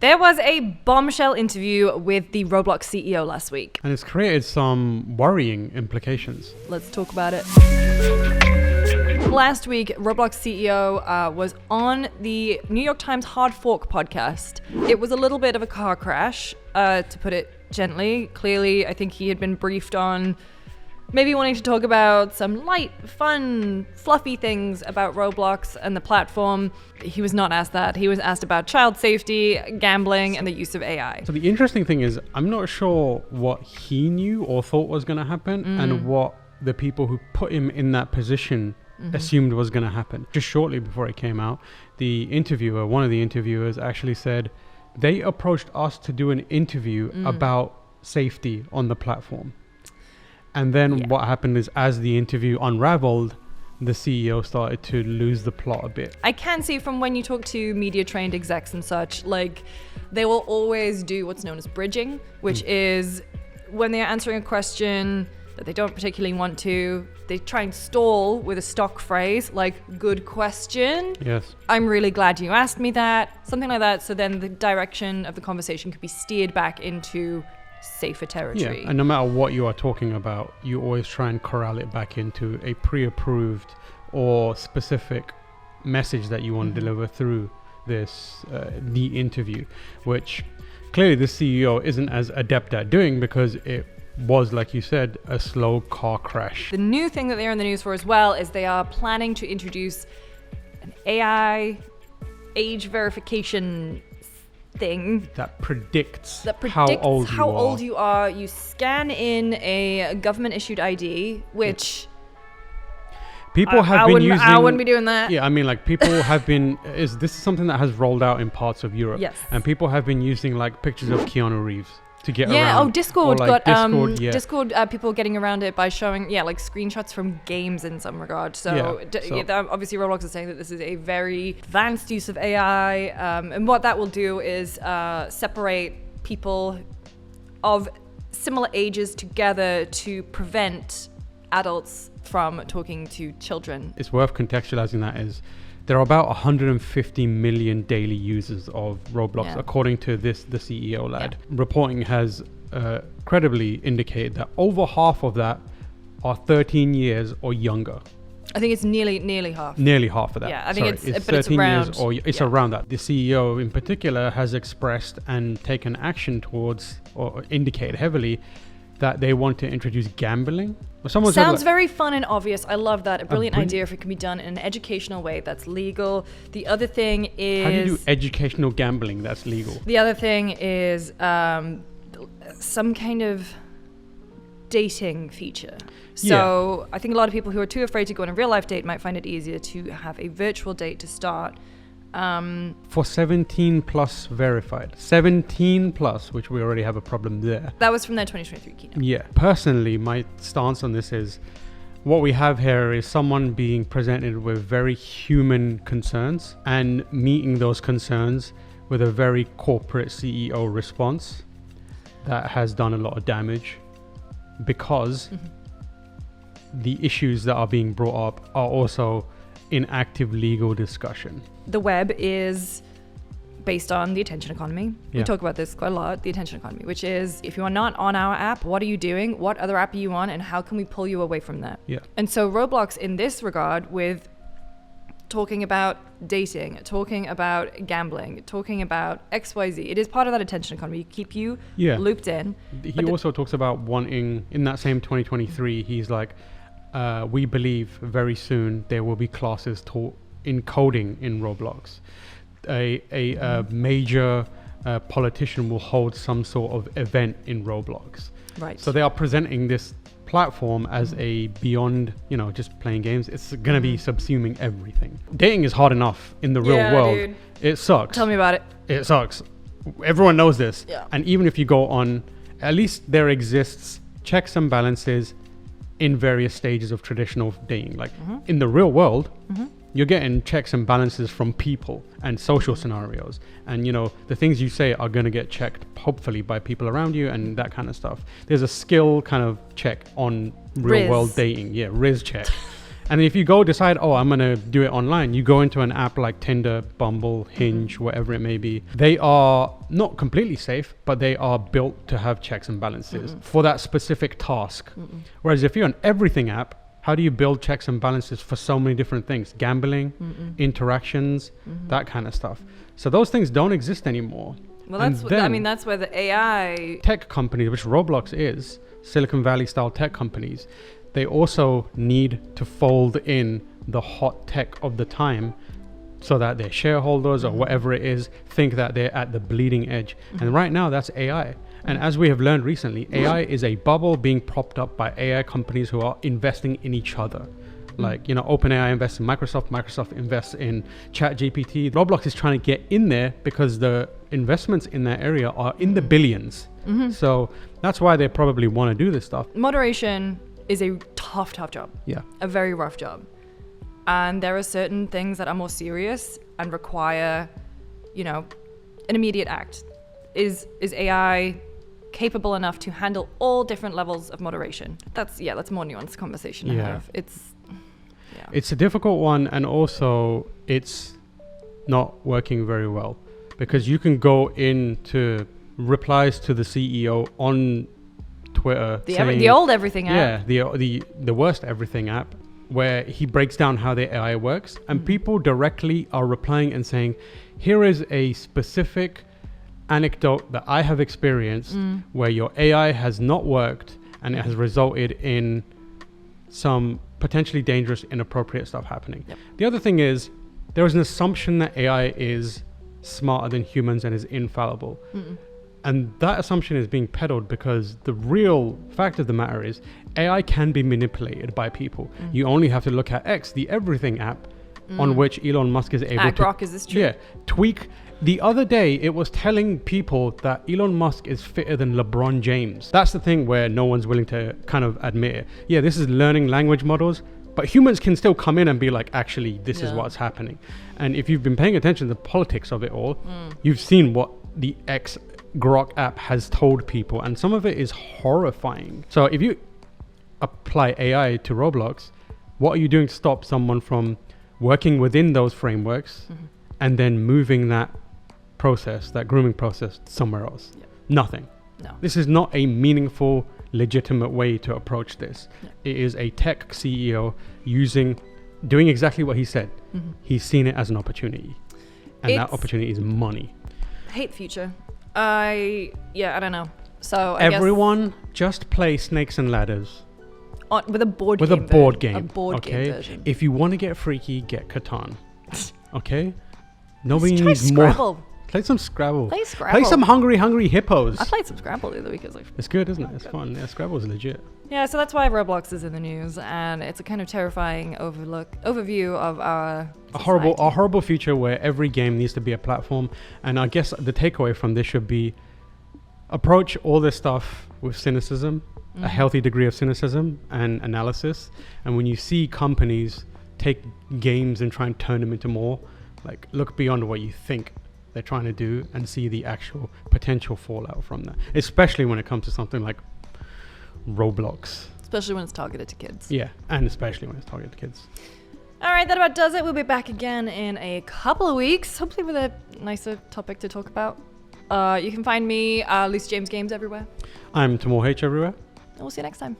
There was a bombshell interview with the Roblox CEO last week. And it's created some worrying implications. Let's talk about it. Last week, Roblox CEO was on the New York Times Hard Fork podcast. It was a little bit of a car crash, to put it gently. Clearly, I think he had been briefed on maybe wanting to talk about some light, fun, fluffy things about Roblox and the platform. He was not asked that. He was asked about child safety, gambling, and the use of AI. So the interesting thing is, I'm not sure what he knew or thought was going to happen and what the people who put him in that position assumed was going to happen. Just shortly before it came out, one of the interviewers actually said, they approached us to do an interview about safety on the platform. And then what happened is, as the interview unraveled, the CEO started to lose the plot a bit. I can see from when you talk to media trained execs and such, like they will always do what's known as bridging, which is when they're answering a question that they don't particularly want to, they try and stall with a stock phrase like, good question. Yes. I'm really glad you asked me that. Something like that. So then the direction of the conversation could be steered back into safer territory. Yeah, and no matter what you are talking about, you always try and corral it back into a pre-approved or specific message that you want to deliver through this the interview, which clearly the CEO isn't as adept at doing, because it was, like you said, a slow car crash. The new thing that they're in the news for as well is they are planning to introduce an AI age verification thing that predicts how old you are. You scan in a government issued ID, which people have been using. I wouldn't be doing that. Yeah, I mean, like, people have been. This is something that has rolled out in parts of Europe. Yes. And people have been using like pictures of Keanu Reeves to get around. Yeah. Oh, Discord like got Discord. people getting around it by showing like screenshots from games in some regard. So, obviously Roblox is saying that this is a very advanced use of AI, and what that will do is separate people of similar ages together to prevent adults from talking to children. It's worth contextualizing that is, there are about 150 million daily users of Roblox, according to the CEO lad. Yeah. Reporting has credibly indicated that over half of that are 13 years or younger. I think it's nearly half. Nearly half of that. Yeah, I think it's 13 around. Years or it's around that. The CEO in particular has expressed and taken action towards, or indicated heavily, that they want to introduce gambling. Sounds very fun and obvious. I love that. A brilliant idea if it can be done in an educational way that's legal. The other thing is... How do you do educational gambling that's legal? The other thing is some kind of dating feature. So I think a lot of people who are too afraid to go on a real life date might find it easier to have a virtual date to start. For 17 plus verified. 17 plus, which we already have a problem there. That was from their 2023 keynote. Yeah. Personally, my stance on this is, what we have here is someone being presented with very human concerns and meeting those concerns with a very corporate CEO response that has done a lot of damage, because the issues that are being brought up are also in active legal discussion. The web is based on the attention economy. Yeah. We talk about this quite a lot, the attention economy, which is, if you are not on our app, what are you doing? What other app are you on? And how can we pull you away from that? Yeah. And so Roblox, in this regard, with talking about dating, talking about gambling, talking about XYZ, it is part of that attention economy. Keep you looped in. He also talks about wanting, in that same 2023, he's like, we believe very soon there will be classes taught in coding in Roblox. A major politician will hold some sort of event in Roblox. Right. So they are presenting this platform as a beyond, just playing games. It's going to be subsuming everything. Dating is hard enough in the real world. Dude. It sucks. Tell me about it. It sucks. Everyone knows this. Yeah. And even if you go on, at least there exists checks and balances in various stages of traditional dating. Like in the real world, you're getting checks and balances from people and social scenarios. And, the things you say are going to get checked, hopefully, by people around you and that kind of stuff. There's a skill kind of check on real world dating. Yeah, Riz check. And if you go decide, oh, I'm going to do it online, you go into an app like Tinder, Bumble, Hinge, whatever it may be. They are not completely safe, but they are built to have checks and balances for that specific task. Whereas if you're an everything app, how do you build checks and balances for so many different things? Gambling, interactions, that kind of stuff. So those things don't exist anymore. Well, that's where the AI tech companies, which Roblox is, Silicon Valley style tech companies, they also need to fold in the hot tech of the time so that their shareholders or whatever it is think that they're at the bleeding edge. And right now that's AI. And as we have learned recently, AI is a bubble being propped up by AI companies who are investing in each other. Like, OpenAI invests in Microsoft, Microsoft invests in ChatGPT. Roblox is trying to get in there because the investments in that area are in the billions. So that's why they probably want to do this stuff. Moderation is a tough job. Yeah. A very rough job. And there are certain things that are more serious and require, an immediate act. Is AI capable enough to handle all different levels of moderation? That's more nuanced conversation to have. It's a difficult one, and also it's not working very well because you can go into replies to the CEO on Twitter, the old everything app. Yeah, the worst everything app, where he breaks down how the AI works, and people directly are replying and saying, here is a specific anecdote that I have experienced where your AI has not worked and it has resulted in some potentially dangerous, inappropriate stuff happening. Yep. The other thing is there is an assumption that AI is smarter than humans and is infallible. And that assumption is being peddled because the real fact of the matter is AI can be manipulated by people. You only have to look at X, the everything app, on which Elon Musk is able to... Grok, is this true? Yeah, tweak. The other day, it was telling people that Elon Musk is fitter than LeBron James. That's the thing where no one's willing to kind of admit it. Yeah, this is learning language models, but humans can still come in and be like, actually, this is what's happening. And if you've been paying attention to the politics of it all, you've seen what the Grok app has told people, and some of it is horrifying. So if you apply AI to Roblox, what are you doing to stop someone from working within those frameworks and then moving that process, that grooming process, somewhere else? Nothing. No. This is not a meaningful, legitimate way to approach this. It is a tech CEO doing exactly what he said. He's seen it as an opportunity, and that opportunity is money. Hate the future. I don't know. So everyone just play Snakes and Ladders with a board game. A board game version. If you want to get freaky, get Catan. Okay. Nobody Let's needs try more. Scrabble. Play some Scrabble. Play Scrabble. Play some Hungry Hippos. I played some Scrabble the other week. It's good, isn't it? It's fun. Yeah, Scrabble's legit. Yeah, so that's why Roblox is in the news, and it's a kind of terrifying overview of our society. A horrible future where every game needs to be a platform. And I guess the takeaway from this should be approach all this stuff with cynicism, a healthy degree of cynicism and analysis. And when you see companies take games and try and turn them into more, like, look beyond what you think they're trying to do and see the actual potential fallout from that, especially when it comes to something like Roblox. Especially when it's targeted to kids. Yeah, and especially when it's targeted to kids. All right, that about does it. We'll be back again in a couple of weeks, hopefully with a nicer topic to talk about. You can find me, Lucy James Games, everywhere. I'm Tamor H everywhere. And we'll see you next time.